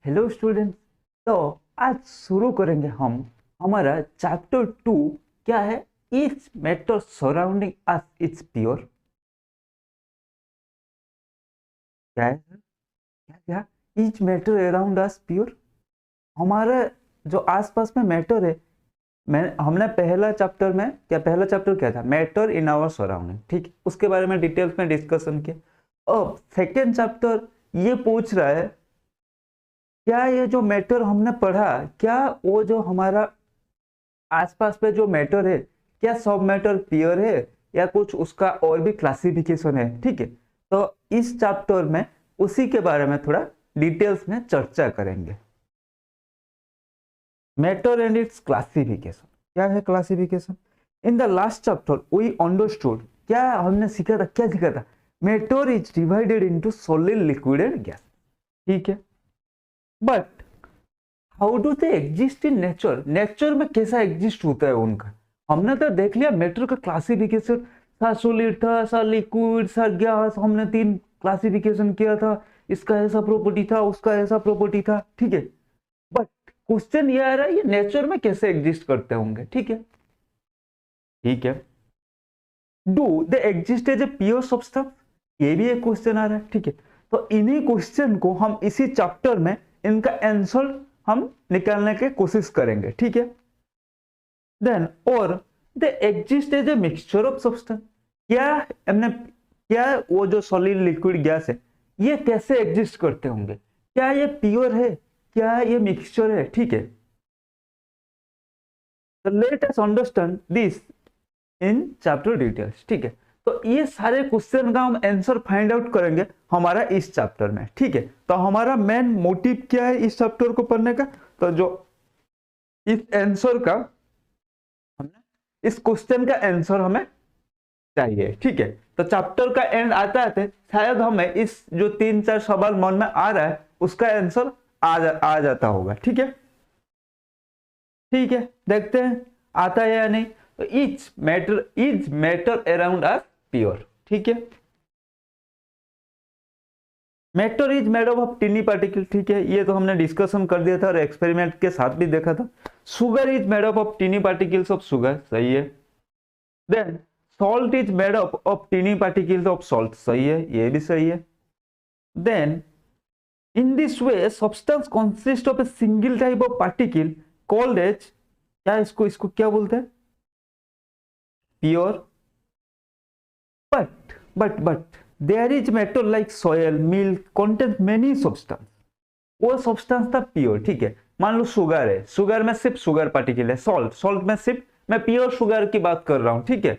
Hello students. तो आज शुरू करेंगे हम हमारा चैप्टर 2। क्या है? Each matter surrounding us it's pure. क्या है सर? क्या क्या? Each matter around us pure. हमारे जो आसपास में मैटर है, मैं हमने पहला चैप्टर क्या था? Matter in our surrounding. ठीक, उसके बारे में डिटेल्स में डिस्कशन किया। अब सेकेंड चैप्टर ये पूछ रहा है, क्या ये जो मैटर हमने पढ़ा, क्या वो जो हमारा आसपास पे जो मैटर है, क्या सब मैटर प्योर है या कुछ उसका और भी क्लासिफिकेशन है? ठीक है, तो इस चैप्टर में उसी के बारे में थोड़ा डिटेल्स में चर्चा करेंगे। Matter and its classification. क्या है classification? In the last chapter we understood, क्या हमने सीखा था? क्या सीखा था? Matter is divided into solid, liquid and gas. ठीक है, but how do they exist in nature? Nature में कैसा एग्जिस्ट होता है उनका? हमने तो देख लिया मैटर का क्लासिफिकेशन, सा सॉलिड था, सा लिक्विड, सा गैस। हमने 3 क्लासिफिकेशन किया था। इसका ऐसा प्रॉपर्टी था, उसका ऐसा प्रॉपर्टी था। ठीक है, बट क्वेश्चन ये आ रहा है, ये नेचर में कैसे एग्जिस्ट करते होंगे? ठीक है, ठीक है। Do they exist as a pure substance? ये भी एक क्वेश्चन आ रहा है। ठीक है, तो इन्हीं क्वेश्चन को हम इसी चैप्टर में इनका आंसर हम निकालने की कोशिश करेंगे। ठीक है, देन और they exist as a mixture of substance. क्या हमने, क्या वो जो सॉलिड, लिक्विड, गैस है, ये कैसे एग्जिस्ट करते होंगे? क्या ये प्योर है? क्या ये मिक्सचर है? ठीक है, तो let us understand this in chapter details. ठीक है, तो ये सारे क्वेश्चन का हम आंसर फाइंड आउट करेंगे हमारा इस चैप्टर में। ठीक है, तो हमारा मेन मोटिव क्या है इस चैप्टर को पढ़ने का? तो जो इस आंसर का, हमने इस क्वेश्चन का आंसर हमें चाहिए। ठीक है, तो चैप्टर का एंड आता है, शायद हमें इस जो 3-4 सवाल मन में आ रहा है उसका आंसर आ जाता होगा। ठीक है, ठीक है, देखते हैं आता है या नहीं। तो is matter around us pure. ठीक है, matter is made of टिनी particle. ठीक है, ये तो हमने डिस्कशन कर दिया था और एक्सपेरिमेंट के साथ भी देखा था। Sugar is made of tiny particles of sugar. सही है। Then salt is made of tiny particles of salt. सही है, ये भी सही है। Then in this way substance consist of a single type of particle called as, क्या इसको इसको क्या बोलते हैं? Pure. But there is matter like soil, milk contains many substance. वो सब्सटेंस था प्योर। ठीक है, मान लो शुगर है, शुगर में सिर्फ शुगर पार्टिकल है। सॉल्ट में सिर्फ, मैं प्योर शुगर की बात कर रहा हूं। ठीक है,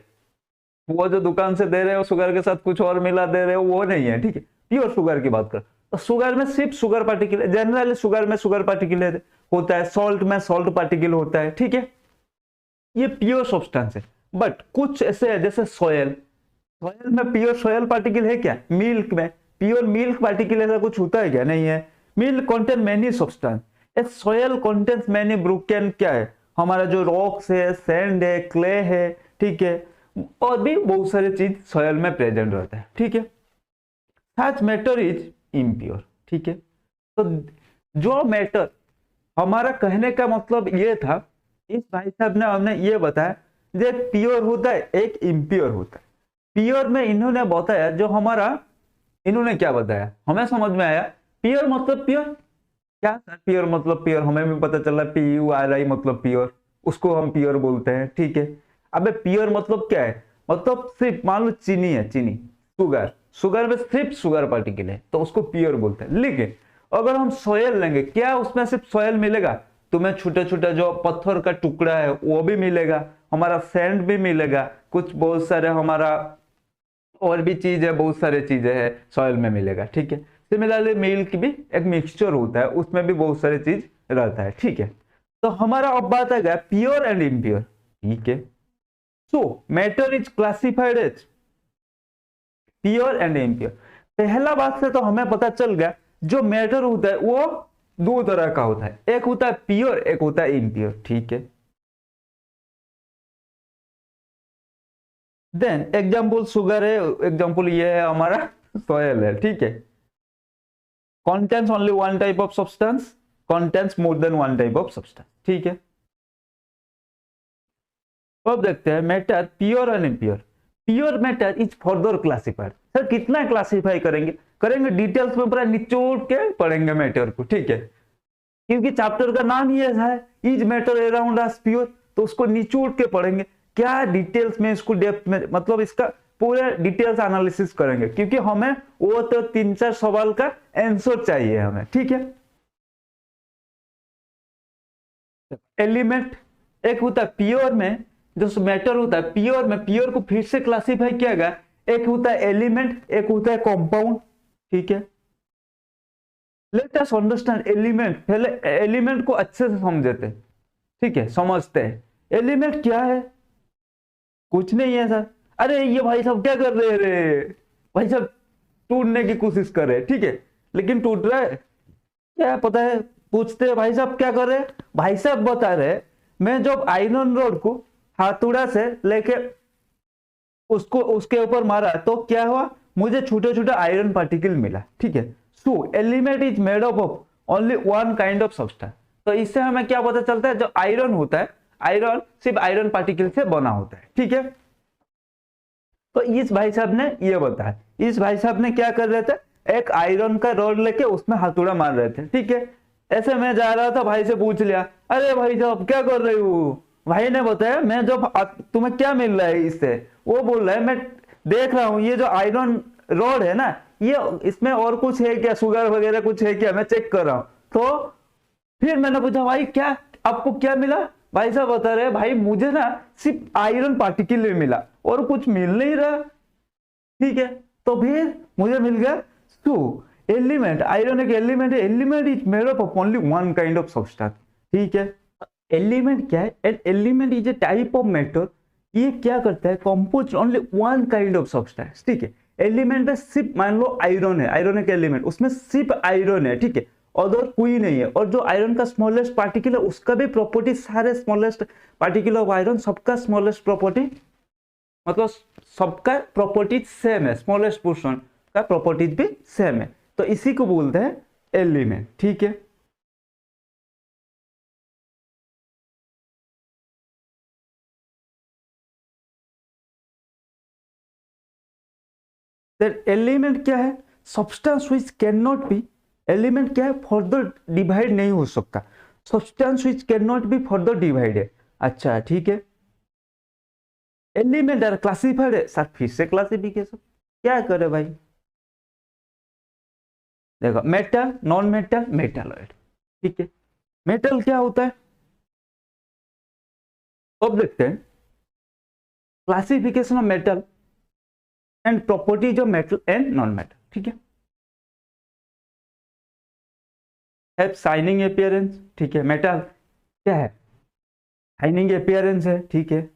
वो जो दुकान से दे रहे हो शुगर के साथ कुछ और मिला दे रहे हो, वो नहीं है। ठीक है, प्योर शुगर की बात कर। तो शुगर में सिर्फ शुगर पार्टिकल है। जनरली शुगर में शुगर पार्टिकल होता है, सॉल्ट में सॉल्ट पार्टिकल होता है। ठीक है, ये प्योर सब्सटेंस है। बट कुछ ऐसे है जैसे सोयल, सोयल में प्योर सोयल पार्टिकल है क्या? मिल्क में प्योर मिल्क पार्टिकल ऐसा कुछ होता है क्या? नहीं है। मिल्क कंटेन मेनी सब्सटेंस, ए सोयल कंटेन्स मेनी ब्रोकन, क्या है हमारा जो रॉक्स है, सैंड है, क्ले है। ठीक है, और भी बहुत सारी चीज सोयल में प्रेजेंट रहता है। ठीक है, सच मैटर इज इम्प्योर। ठीक है, तो जो मैटर, हमारा कहने का मतलब ये था, इस भाई साहब ने हमने ये बताया, जो एक प्योर होता है, एक इम्प्योर होता है। प्योर में इन्होंने बताया जो हमारा, इन्होंने क्या बताया हमें समझ में आया। प्योर मतलब प्योर, क्या सर? प्योर मतलब प्योर, हमें भी पता चला PURI मतलब प्योर, उसको हम प्योर बोलते हैं। ठीक है, अबे प्योर मतलब क्या है? मतलब सिर्फ मान लो चीनी है, चीनी, शुगर, शुगर में सिर्फ शुगर पार्टिकल है तो उसको प्योर बोलते हैं। लेकिन अगर हम सोयल लेंगे, क्या उसमें सिर्फ सोयल मिलेगा? तुम्हें छोटे छोटे जो पत्थर का टुकड़ा है वो भी मिलेगा, हमारा सैंड भी मिलेगा, कुछ बहुत सारे हमारा और भी चीज है, बहुत सारे चीजें हैं सॉइल में मिलेगा। ठीक है, सिमिलरली मिल्क भी एक मिक्सचर होता है, उसमें भी बहुत सारी चीज रहता है। ठीक है, तो हमारा अब बात आ गया प्योर एंड इम्प्योर। ठीक है, so matter is classified as pure and impure. पहला बात से तो हमें पता चल गया जो मैटर होता है वो 2 तरह का होता है, एक होता है प्योर, एक होता है इम्प्योर। ठीक है, देन एग्जाम्पल शुगर है, एग्जाम्पल ये है हमारा सॉयल है। ठीक है, contains only one type of substance, contains more than one type of substance. ठीक है, अब देखते हैं matter pure and impure. Pure matter is further classified. Sir कितना क्लासिफाई करेंगे, करेंगे डिटेल्स में पूरा निचोड़ के पढ़ेंगे मैटर को, ठीक है, क्योंकि चैप्टर का नाम ही ऐसा है, is matter around us pure, तो उसको निचोड़ के पढ़ेंगे क्या डिटेल्स में, इसको डेप्थ में, मतलब इसका पूरा डिटेल्स एनालिसिस करेंगे, क्योंकि हमें वो तो 3-4 सवाल का आंसर चाहिए हमें, ठीक है। एलिमेंट एक होता है प्योर में, जो मैटर होता है प्योर में, प्योर को फिर से क्लासिफाई किया गया, एक होता है एलिमेंट, एक होता है कंपाउंड, ठीक है। Let us understand element. पहले एलिमेंट को अच्छे से समझते, ठीक है, समझते हैं एलिमेंट क्या है। कुछ नहीं है सर, अरे ये भाई साहब क्या कर रहे हैं रे, भाई साहब टूटने की कोशिश कर रहे हैं, ठीक है, लेकिन टूट रहा है क्या पता है, पूछते हैं भाई साहब क्या कर रहे हैं, भाई साहब बता रहे मैं जब आयरन रॉड को हाथुड़ा से लेके उसको उसके ऊपर मारा तो क्या हुआ, मुझे छोटे छोटे आयरन पार्टिकल मिला, ठीक है। सो element is made up of only one kind of substance. तो इससे हमें क्या पता चलता है, जो आयरन होता है, आयरन सिर्फ आयरन पार्टिकल से बना होता है, ठीक है। तो इस भाई साहब ने ये बताया, इस भाई साहब ने क्या कर रहे थे, एक आयरन का रॉड लेके उसमें हाथुड़ा मार रहे थे, ठीक है। ऐसे मैं जा रहा था, भाई से पूछ लिया, अरे भाई साहब क्या कर रहे हो, भाई ने बताया मैं जब तुम्हें क्या मिल रहा है इससे, वो बोल रहा है मैं देख रहा हूं ये जो आयरन रॉड है ना, ये इसमें और कुछ है क्या, शुगर वगैरह कुछ है क्या, मैं चेक कर रहा हूं। तो फिर मैंने पूछा भाई क्या आपको क्या मिला, भाई साहब बता रहे भाई मुझे ना सिर्फ आयरन पार्टिकल मिला और कुछ मिल नहीं रहा, ठीक है। तो फिर मुझे मिल गया तो एलिमेंट, आयरन एक एलिमेंट है, element is made up of only one kind of substance, ठीक है। एलिमेंट क्या है, an element is a type of matter, ये क्या करता है, compose only one kind of substance, ठीक है। एलिमेंट में सिर्फ मान लो आयरन है, आयरन एक एलिमेंट, उसमें सिर्फ आयरन है, ठीक है, अदर कोई नहीं है। और जो आयरन का स्मॉलेस्ट पार्टिकल है उसका भी प्रॉपर्टी, सारे स्मॉलेस्ट पार्टिकल ऑफ आयरन सबका स्मॉलेस्ट प्रॉपर्टी, मतलब सबका प्रॉपर्टीज सेम है, स्मॉलेस्ट पोर्शन का प्रॉपर्टीज भी सेम है, तो इसी को बोलते हैं एलिमेंट, ठीक है। एलिमेंट क्या है, substance which can not B, element क्या है, फर्दर डिवाइड नहीं हो सकता, substance which can not be further divided. अच्छा ठीक है, एलिमेंट आर क्लासिफाइड है, सर फिर से क्लासिफिकेशन क्या करे भाई, देखो मेटल, नॉन मेटल, मेटालॉइड, ठीक है। मेटल क्या होता है, अब देखते हैं classification of metal and properties of metal and non metal, ठीक है। हैव शाइनिंग अपीयरेंस, ठीक है, मेटल क्या है, शाइनिंग अपीयरेंस है, ठीक है।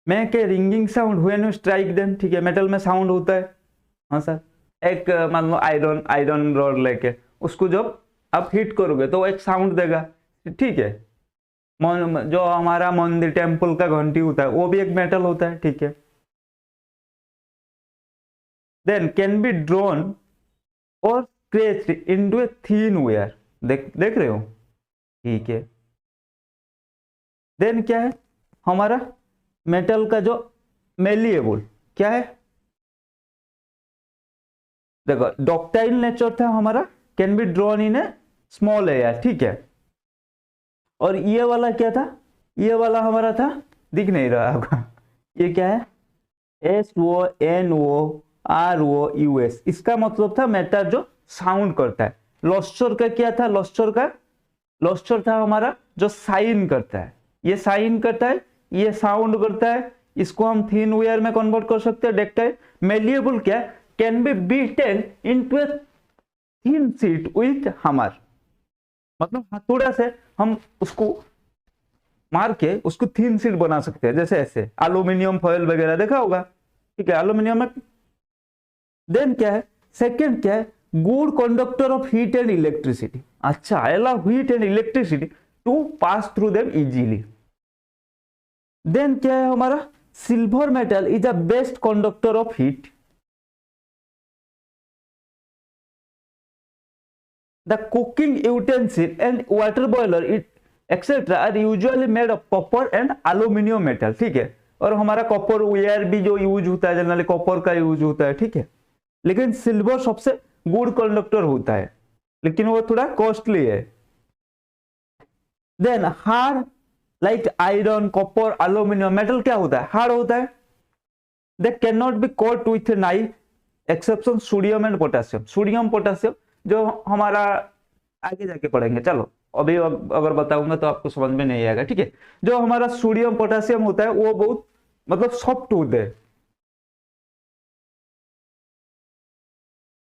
Make a ringing sound when you strike them, ठीक है, मेटल में साउंड होता है, हाँ सर। एक मान लो आयरन, आयरन रॉड लेके उसको जब आप हिट करोगे तो एक साउंड देगा, ठीक है। जो हमारा मंदिर टेम्पल का घंटी होता है वो भी एक मेटल होता है, ठीक है। देन कैन बी ड्रॉन और स्क्रेच्ड इनटू ए थीन वेयर, देख रहे हो, ठीक है। देन क्या है हमारा मेटल का जो मेलिएबल क्या है, देखो डॉक्टाइल नेचर था हमारा, can be drawn in A small area, ठीक है। और ये वाला क्या था, ये वाला हमारा था, दिख नहीं रहा आपका, ये क्या है, SONOROUS, इसका मतलब था मेटल जो साउंड करता है। लॉस्चर का क्या था, लॉस्चर था हमारा जो साइन करता है, ये साइन करता है, ये साउंड करता है, इसको हम थीन वेयर में कन्वर्ट कर सकते हैं, डेक्टाइल। मेलिएबल क्या, can be beaten into A thin sheet with hammer, मतलब हथौड़ा से हम उसको मार के उसको थीन शीट बना सकते हैं, जैसे ऐसे एल्यूमिनियम फॉयल वगैरह देखा होगा, ठीक है, एल्यूमिनियम में। देन क्या है, सेकंड क्या है, good conductor of heat and electricity, अच्छा allow heat and electricity to pass through them easily. Then क्या है हमारा, silver metal is the best conductor of heat, the cooking utensil and water boiler it etcetera are usually made of copper and aluminium metal, ठीक है। और हमारा copper where भी जो use होता है जनरली कॉपर का यूज होता है, ठीक है। लेकिन सिल्वर सबसे गुड कंडक्टर होता है, लेकिन वो थोड़ा कॉस्टली है। Then hard like iron, copper, aluminium metal क्या होता है, हार्ड होता है। They can not be cut with knife exception sodium and potassium. Sodium potassium जो हमारा आगे जाके पढ़ेंगे, चलो अभी अगर बताऊंगा तो आपको समझ में नहीं आएगा, ठीक है। जो हमारा सोडियम पोटेशियम होता है वो बहुत मतलब सॉफ्ट होते हैं,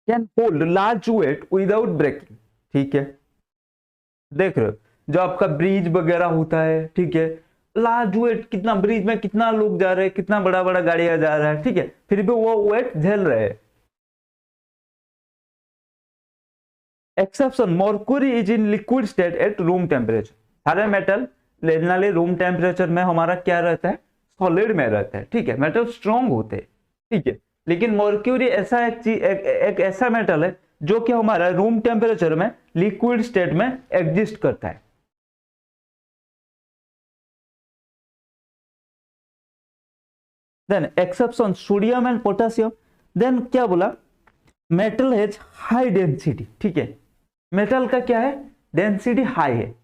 can hold large weight without breaking, ठीक है। देख रहे हो जो आपका ब्रिज वगैरह होता है, ठीक है, लार्ज वेट, कितना ब्रिज में कितना लोग जा रहे हैं, कितना बड़ा बड़ा गाड़ियां जा रहा है, ठीक है, फिर भी वो वेट झेल रहे हैं। Exception mercury is in liquid state eight room temperature. सारे मेटल जनरली रूम टेम्परेचर में हमारा क्या रहता है, सॉलिड में रहता है, ठीक है, मेटल स्ट्रॉन्ग होते हैं, ठीक है। लेकिन मर्क्यूरी ऐसा एक चीज एक ऐसा मेटल है जो कि हमारा रूम टेम्परेचर में लिक्विड स्टेट में एग्जिस्ट करता है। Then exception sodium and potassium. Then क्या बोला, मेटल हैज हाई डेंसिटी, ठीक है। मेटल का क्या है, डेंसिटी हाई है।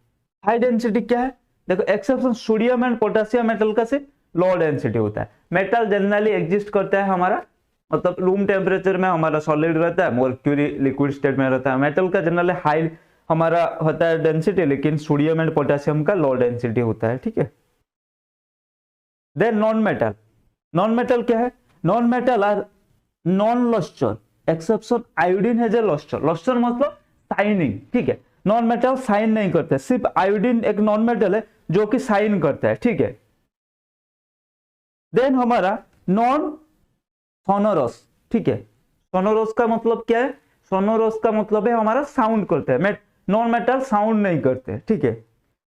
हाई डेंसिटी क्या है, देखो exception sodium and potassium metal का सिर्फ लो डेंसिटी होता है। मेटल जनरली एग्जिस्ट करता है हमारा मतलब रूम टेम्परेचर में हमारा सॉलिड रहता है, मर्क्यूरी लिक्विड स्टेट में रहता है। मेटल का जनरली हाई हमारा होता है डेंसिटी, लेकिन सोडियम एंड पोटेशियम का लो डेंसिटी होता है, ठीक है। Then non metal. Non metal क्या है, non metal are non lustre exception iodine has a lustre. Lustre मतलब शाइनिंग, ठीक है। नॉन मेटल साइन नहीं करते, सिर्फ आयोडीन एक नॉन मेटल है जो कि साइन करता है, ठीक है। देन हमारा नॉन सोनोरस, ठीक है। सोनोरस का मतलब क्या है, सोनोरस का मतलब है हमारा साउंड करते हैं। नॉन मेटल साउंड नहीं करते, ठीक है।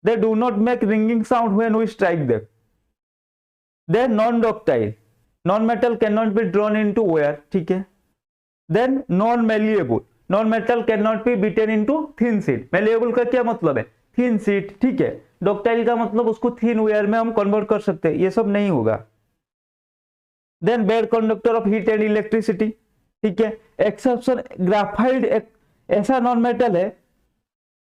They do not make ringing sound when we strike them. Then non ductile, non metal can not be drawn into wire, ठीक है। Then non malleable, non metal can not be beaten into thin sheet. Malleable का क्या मतलब है, thin sheet, ठीक है। Ductile का मतलब उसको थिन वायर में हम कन्वर्ट कर सकते हैं, ये सब नहीं होगा। Then bad conductor of heat and electricity, ठीक है। एक्सेप्शन ग्राफाइट एक ऐसा नॉन मेटल है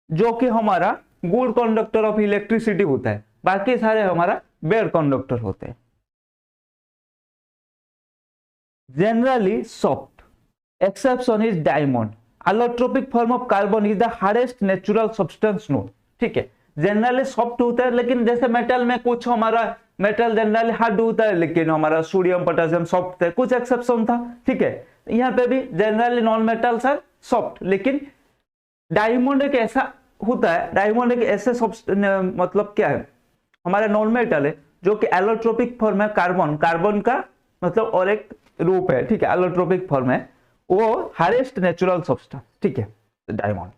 जो कि हमारा गुड कंडक्टर ऑफ इलेक्ट्रिसिटी होता है, बाकी सारे हमारा बेड कंडक्टर होते हैं। Generally soft exception is diamond. Allotropic form of carbon is the hardest natural substance known, ठीक है। जनरली सॉफ्ट होता है, लेकिन जैसे मेटल में कुछ हमारा मेटल जनरली हार्ड होता है, लेकिन हमारा सोडियम पोटेशियम सॉफ्ट है, कुछ एक्सेप्शन था, ठीक है। यहाँ पे भी generally non metal sir soft, लेकिन डायमंड एक ऐसा होता है, डायमंड एक ऐसे मतलब क्या है, हमारा नॉन मेटल है जो कि एलोट्रोपिक फॉर्म है। कार्बन, कार्बन का मतलब और एक रूप है, ठीक है, एलोट्रोपिक फॉर्म है, वो हार्डेस्ट नेचुरल सब्सटेंस, ठीक है, diamond.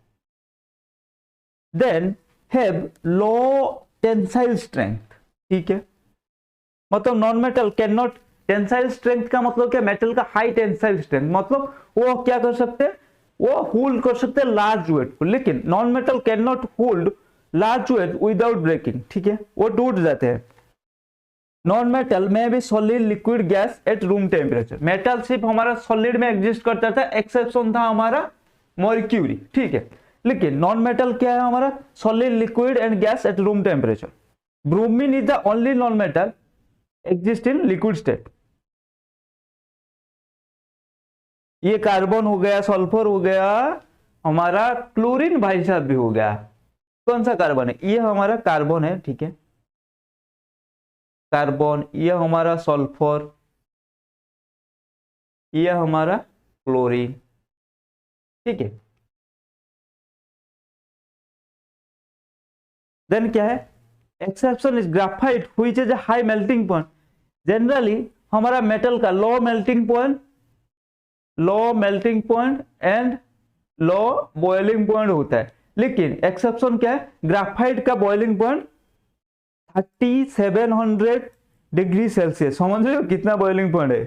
Then have low tensile strength, ठीक है। मतलब non metal can not, tensile strength का मतलब क्या, मेटल का हाई टेंसाइल स्ट्रेंथ, मतलब वो क्या कर सकते हैं, वो होल्ड कर सकते हैं लार्ज वेट को, लेकिन non metal can not hold large weight without breaking, ठीक है, वो टूट जाते हैं। नॉन मेटल में भी solid liquid gas at room temperature. Metal सिर्फ हमारा सॉलिड में एग्जिस्ट करता था, एक्सेप्शन था हमारा मर्क्यूरी, ठीक है। लेकिन नॉन मेटल क्या है हमारा, solid liquid and gas at room temperature. Bromine is the only non metal exist in liquid state. ये कार्बन हो गया, सल्फर हो गया, हमारा क्लोरीन भाई साहब भी हो गया। कौन सा कार्बन है, ये हमारा कार्बन है, ठीक है, कार्बन, ये हमारा सल्फर, ये हमारा क्लोरीन, ठीक है। देन क्या है, exception is graphite which is a high melting point. Generally हमारा मेटल का low melting point, low melting point and low boiling point होता है, लेकिन एक्सेप्शन क्या है, ग्राफाइट का बॉइलिंग पॉइंट 3700 डिग्री सेल्सियस, समझ रहे हो कितना बॉइलिंग पॉइंट है।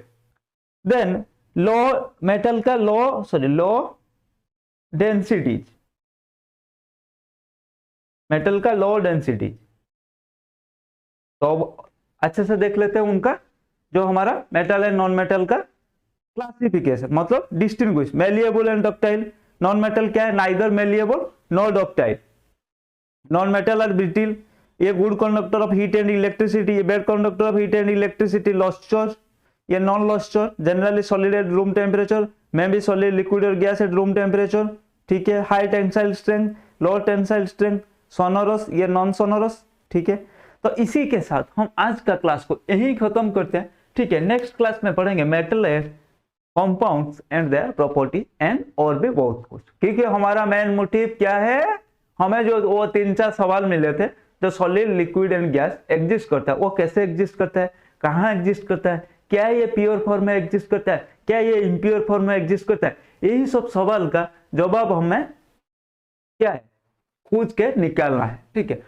देन लो मेटल का लो डेंसिटीज, मेटल का लो डेंसिटी। तो अब अच्छे से देख लेते हैं उनका, जो हमारा मेटल एंड नॉन मेटल का क्लासिफिकेशन, मतलब distinguish malleable and ductile. Non metal क्या है? Neither malleable nor ductile. Non metal are brittle, ये good conductor of heat and electricity, ये bad conductor of heat and electricity. Lustre, ये non lustre, generally solid at room temperature, may be solid liquid और gas at room temperature, ठीक है। High tensile strength, low tensile strength. Sonorous, ये non sonorous, ठीक है। तो इसी के साथ हम आज का क्लास को यही खत्म करते हैं, ठीक है। नेक्स्ट क्लास में पढ़ेंगे metal and compounds and their property and और भी बहुत कुछ, क्योंकि हमारा मेन मोटिव क्या है, हमें जो वो 3-4 सवाल मिले थे, जो solid liquid and gas exist करता है, वो कैसे एग्जिस्ट करता है, कहाँ एग्जिस्ट करता है, क्या ये प्योर फॉर्म में एग्जिस्ट करता है, क्या ये इम्प्योर फॉर्म में एग्जिस्ट करता है, यही सब सवाल का जवाब हमें क्या है खोज के निकालना है, ठीक है।